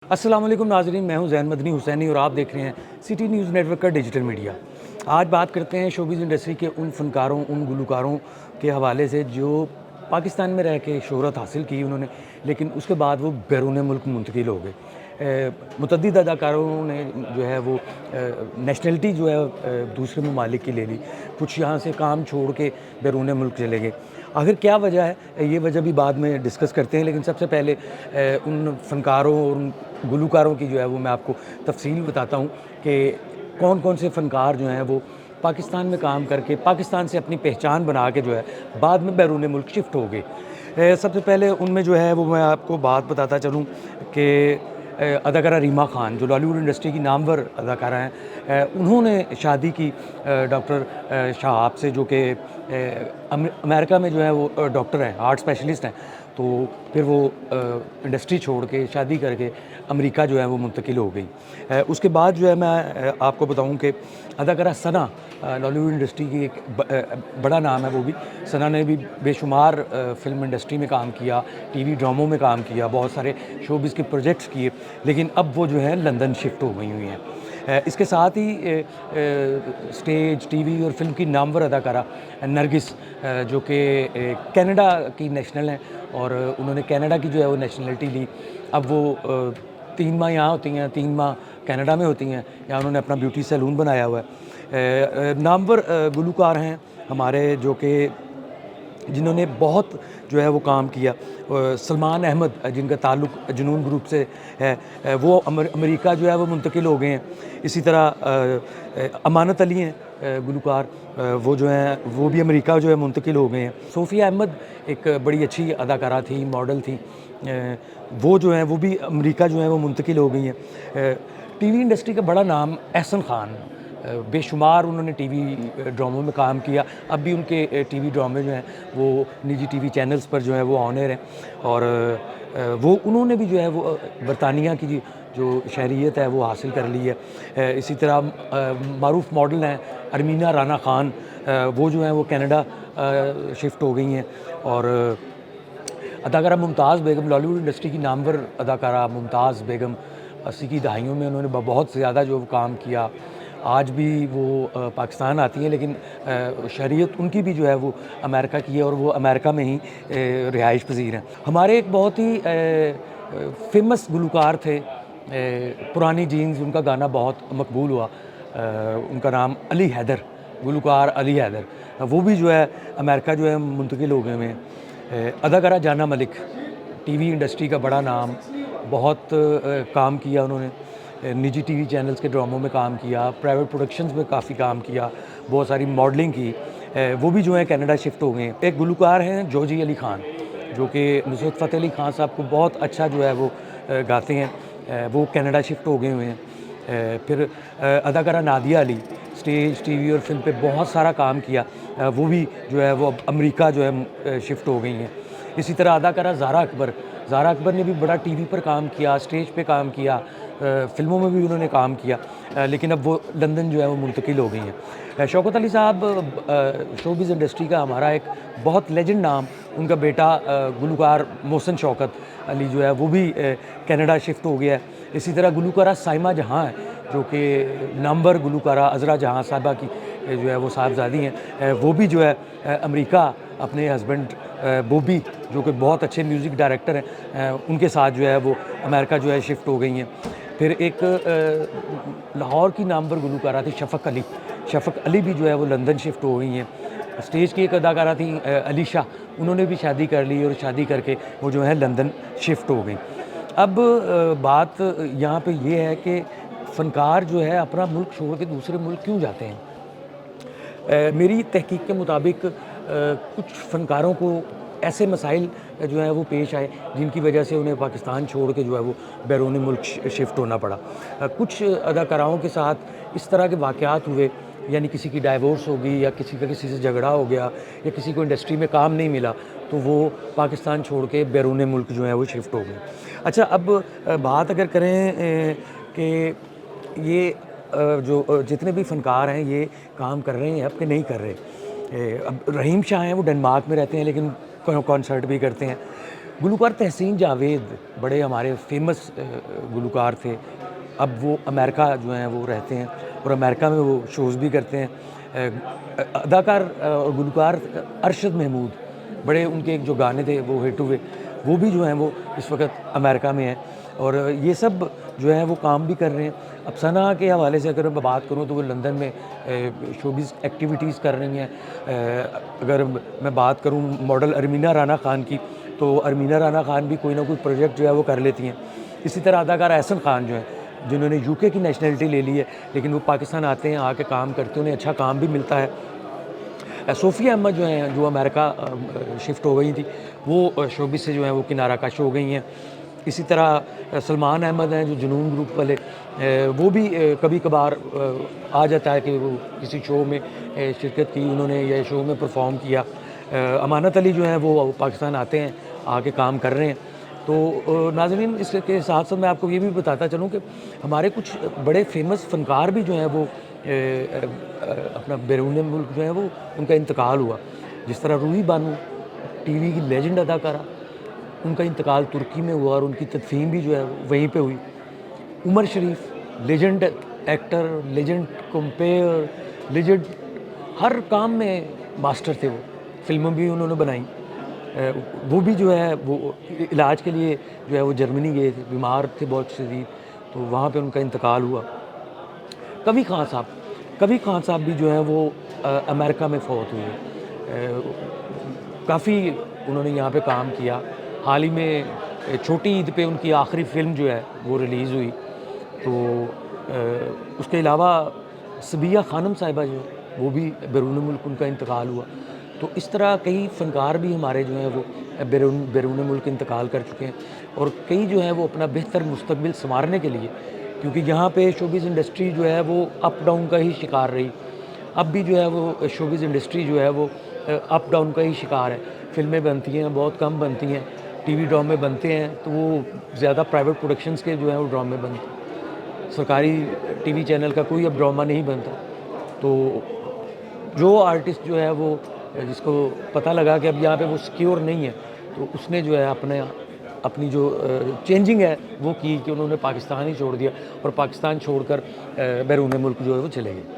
अस्सलाम वालेकुम नाज़रीन, मैं हूं ज़ैन मदनी हुसैनी और आप देख रहे हैं सिटी न्यूज़ नेटवर्क का डिजिटल मीडिया। आज बात करते हैं शोबिज़ इंडस्ट्री के उन फ़नकारों, उन गुलकारों के हवाले से जो पाकिस्तान में रह के शोहरत हासिल की उन्होंने, लेकिन उसके बाद वो बैरून मुल्क मुंतकिल हो गए। मुतअद्दिद अदाकारों ने जो है वो नेशनलिटी जो है दूसरे ममालिक की ले ली, कुछ यहाँ से काम छोड़ के बैरून मुल्क चले गए। आखिर क्या वजह है, ये वजह भी बाद में डिस्कस करते हैं, लेकिन सबसे पहले उन फ़नकारों और उन गुलकारों की जो है वो मैं आपको तफ़सील बताता हूँ कि कौन कौन से फ़नकार जो हैं वो पाकिस्तान में काम करके पाकिस्तान से अपनी पहचान बना के जो है बाद में बैरून मुल्क शिफ्ट हो गए। सबसे पहले उनमें जो है वो मैं आपको बात बताता चलूँ कि अदाकारा रीमा खान जो बॉलीवुड इंडस्ट्री की नामवर अदाकारा हैं, उन्होंने शादी की डॉक्टर शाहाब से, जो कि अमेरिका में जो है वो डॉक्टर हैं, हार्ट स्पेशलिस्ट हैं। तो फिर वो इंडस्ट्री छोड़ के शादी करके अमेरिका जो है वो मुंतकिल हो गई। उसके बाद जो है मैं आपको बताऊं कि अदाकारा सना बॉलीवुड इंडस्ट्री की एक बड़ा नाम है, वो भी सना ने भी बेशुमार फ़िल्म इंडस्ट्री में काम किया, टीवी ड्रामों में काम किया, बहुत सारे शोबिज़ के प्रोजेक्ट्स किए, लेकिन अब वो जो है लंदन शिफ्ट हो गई हुई हैं। इसके साथ ही स्टेज, टीवी और फिल्म की नामवर अदाकारा नरगिस, जो कि कनाडा की नेशनल हैं और उन्होंने कनाडा की जो है वो नेशनलिटी ली। अब वो 3 माह यहाँ होती हैं, 3 माह कनाडा में होती हैं। यहाँ उन्होंने अपना ब्यूटी सैलून बनाया हुआ है। नामवर गुलकार हैं हमारे, जो कि जिन्होंने बहुत जो है वो काम किया। सलमान अहमद, जिनका ताल्लुक़ जुनून ग्रुप से है, वो अमेरिका जो है वो मुंतकिल हो गए हैं। इसी तरह अमानत अली हैं गुलकार, वो जो हैं वो भी अमेरिका जो है मुंतकिल हो गए हैं। सोफ़िया अहमद एक बड़ी अच्छी अदाकारा थी, मॉडल थी, वो जो हैं वो भी अमेरिका जो है वो मुंतकिल हो गई हैं। टीवी इंडस्ट्री का बड़ा नाम एहसन खान, बेशुमार उन्होंने टीवी ड्रामों में काम किया। अब भी उनके टीवी ड्रामे जो हैं वो निजी टीवी चैनल्स पर जो है वो ऑन एयर हैं। और वो उन्होंने भी जो है वो बरतानिया की जो शहरियत है वो हासिल कर ली है। इसी तरह मारूफ मॉडल हैं अरमीना राना खान, वो जो हैं वो कनाडा शिफ्ट हो गई हैं। और अदाकारा मुमताज़ बेगम, बॉलीवुड इंडस्ट्री की नामवर अदाकारा मुमताज़ बेगम, 80 की दहाइयों में उन्होंने बहुत ज़्यादा जो काम किया। आज भी वो पाकिस्तान आती हैं, लेकिन शहरियत उनकी भी जो है वो अमेरिका की है और वो अमेरिका में ही रिहाइश पज़ीर हैं। हमारे एक बहुत ही फेमस गुलकार थे, पुरानी जीन्स, उनका गाना बहुत मकबूल हुआ। उनका नाम अली हैदर, गुलकार अली हैदर, वो भी जो है अमेरिका जो है मुंतकिल हो गए हुए हैं। अदाकारा जाना मलिक, टीवी इंडस्ट्री का बड़ा नाम, बहुत काम किया उन्होंने, निजी टीवी चैनल्स के ड्रामों में काम किया, प्राइवेट प्रोडक्शंस में काफ़ी काम किया, बहुत सारी मॉडलिंग की। वो भी जो है कनाडा शिफ्ट हो गए हैं। एक गुलकार हैं जोजी अली खान, जो कि नुसरत फ़तेह अली खान साहब को बहुत अच्छा जो है वो गाते हैं, वो कनाडा शिफ्ट हो गए हुए हैं। फिर अदाकारा नादिया अली, स्टेज, टीवी और फिल्म पे बहुत सारा काम किया, वो भी जो है वो अब अमेरिका जो है शिफ्ट हो गई हैं। इसी तरह अदाकारा ज़ारा अकबर, ज़ारा अकबर ने भी बड़ा टीवी पर काम किया, स्टेज पे काम किया, फ़िल्मों में भी उन्होंने काम किया, लेकिन अब वो लंदन जो है वो मुंतकिल हो गई हैं। शौकत अली साहब शोबिज़ इंडस्ट्री का हमारा एक बहुत लेजेंड नाम, उनका बेटा गुलकार मोहसिन शौकत अली जो है वो भी कनाडा शिफ्ट हो गया है। इसी तरह गुलकारा साइमा जहाँ है, जो कि नामवर गुलकारा अज़रा जहाँ साहबा की जो है वो साहबजादी हैं, वो भी जो है अमेरिका अपने हस्बैंड बॉबी, जो कि बहुत अच्छे म्यूज़िक डायरेक्टर हैं, उनके साथ जो है वो अमेरिका जो है शिफ्ट हो गई हैं। फिर एक लाहौर की नामवर गुलकारा थी शफ़क़ अली, शफ़क़ अली भी जो है वो लंदन शिफ्ट हो गई हैं। स्टेज की एक अदाकारा थी अलीशा, उन्होंने भी शादी कर ली और शादी करके वो जो है लंदन शिफ्ट हो गई। अब बात यहाँ पे ये है कि फ़नकार जो है अपना मुल्क छोड़ के दूसरे मुल्क क्यों जाते हैं। मेरी तहकीक के मुताबिक कुछ फ़नकारों को ऐसे मसाइल जो हैं वो पेश आए, जिनकी वजह से उन्हें पाकिस्तान छोड़ के जो है वो बैरून मुल्क शिफ्ट होना पड़ा। कुछ अदाकाराओं के साथ इस तरह के वाक़यात हुए, यानी किसी की डाइवोर्स हो गई या किसी का किसी से झगड़ा हो गया या किसी को इंडस्ट्री में काम नहीं मिला, तो वो पाकिस्तान छोड़ के बैरून मुल्क जो है वो शिफ्ट हो गए। अच्छा, अब बात अगर करें कि ये जो जितने भी फ़नकार हैं ये काम कर रहे हैं अब कि नहीं कर रहे। अब रहीम शाह हैं, वो डेनमार्क में रहते हैं, लेकिन कॉन्सर्ट भी करते हैं। گلوکار تحسین جاوید بڑے ہمارے فیمس گلوکار تھے. اب وہ امریکہ جو ہیں وہ رہتے ہیں اور امریکہ میں وہ شوز بھی کرتے ہیں. اداکار اور گلوکار ارشد محمود بڑے ان کے جو گانے تھے وہ ہٹ ہوئے, وہ بھی جو ہیں وہ اس وقت امریکہ میں ہیں, اور یہ سب جو ہیں وہ کام بھی کر رہے ہیں. اب ثنا کے حوالے سے اگر میں بات کروں تو وہ لندن میں شوبز ایکٹیویٹیز کر رہی ہیں. اگر میں بات کروں ماڈل ارمینا رانا خان کی, تو ارمینا رانا خان بھی کوئی نہ کوئی پروجیکٹ جو ہے وہ کر لیتی ہیں. اسی طرح اداکار احسن خان جو ہیں, جنہوں نے یو کے کی نیشنلٹی لے لی ہے لیکن وہ پاکستان آتے ہیں, آ کے کام کرتے ہیں, انہیں اچھا کام بھی ملتا ہے. صوفیہ احمد جو ہیں جو امریکہ شفٹ ہو گئی تھی, وہ شوبز سے جو ہیں وہ کنارہ کش ہو گئی ہیں. اسی طرح سلمان احمد ہیں جو جنون گروپ والے, وہ بھی کبھی کبھار آ جاتا ہے کہ وہ کسی شو میں شرکت کی انہوں نے, یا شو میں پرفارم کیا. امانت علی جو ہیں وہ پاکستان آتے ہیں, آ کے کام کر رہے ہیں. تو ناظرین, اس کے ساتھ ساتھ میں آپ کو یہ بھی بتاتا چلوں کہ ہمارے کچھ بڑے فیمس فنکار بھی جو ہیں وہ اپنا بیرون ملک جو ہیں وہ ان کا انتقال ہوا. جس طرح روحی بانو ٹی وی کی لیجنڈ اداکارہ, ان کا انتقال ترکی میں ہوا اور ان کی تدفین بھی جو ہے وہیں پہ ہوئی. Umar Sharif legend actor, legend compere, legend ہر کام میں ماسٹر تھے. وہ فلمیں بھی انہوں نے بنائیں. وہ بھی جو ہے وہ علاج کے لیے جو ہے وہ جرمنی گئے تھے, بیمار تھے بہت شدید, تو وہاں پہ ان کا انتقال ہوا. کبھی خان صاحب بھی جو ہیں وہ امریکہ میں فوت ہوئے. کافی انہوں نے یہاں پہ کام کیا. حال ہی میں چھوٹی عید پہ ان کی آخری فلم جو ہے وہ ریلیز ہوئی. تو اس کے علاوہ صبیہ خانم صاحبہ جو ہے وہ بھی بیرون ملک ان کا انتقال ہوا. تو اس طرح کئی فنکار بھی ہمارے جو ہیں وہ بیرون ملک انتقال کر چکے ہیں, اور کئی جو ہیں وہ اپنا بہتر مستقبل سنوارنے کے لیے, کیونکہ یہاں پہ شوبز انڈسٹری جو ہے وہ اپ ڈاؤن کا ہی شکار رہی. اب بھی جو ہے وہ شوبز انڈسٹری جو ہے وہ اپ ڈاؤن کا ہی شکار ہے. فلمیں بنتی ہیں, بہت کم بنتی ہیں. ٹی وی ڈرامے بنتے ہیں تو وہ زیادہ پرائیویٹ پروڈکشنز کے جو ہیں وہ ڈرامے بنتے ہیں. سرکاری ٹی وی چینل کا کوئی اب ڈرامہ نہیں بنتا. تو جو آرٹسٹ جو ہے وہ, جس کو پتہ لگا کہ اب یہاں پہ وہ سیکیور نہیں ہے, تو اس نے جو ہے اپنی جو چینجنگ ہے وہ کی کہ انہوں نے پاکستان ہی چھوڑ دیا, اور پاکستان چھوڑ کر بیرون ملک جو ہے وہ چلے گئے.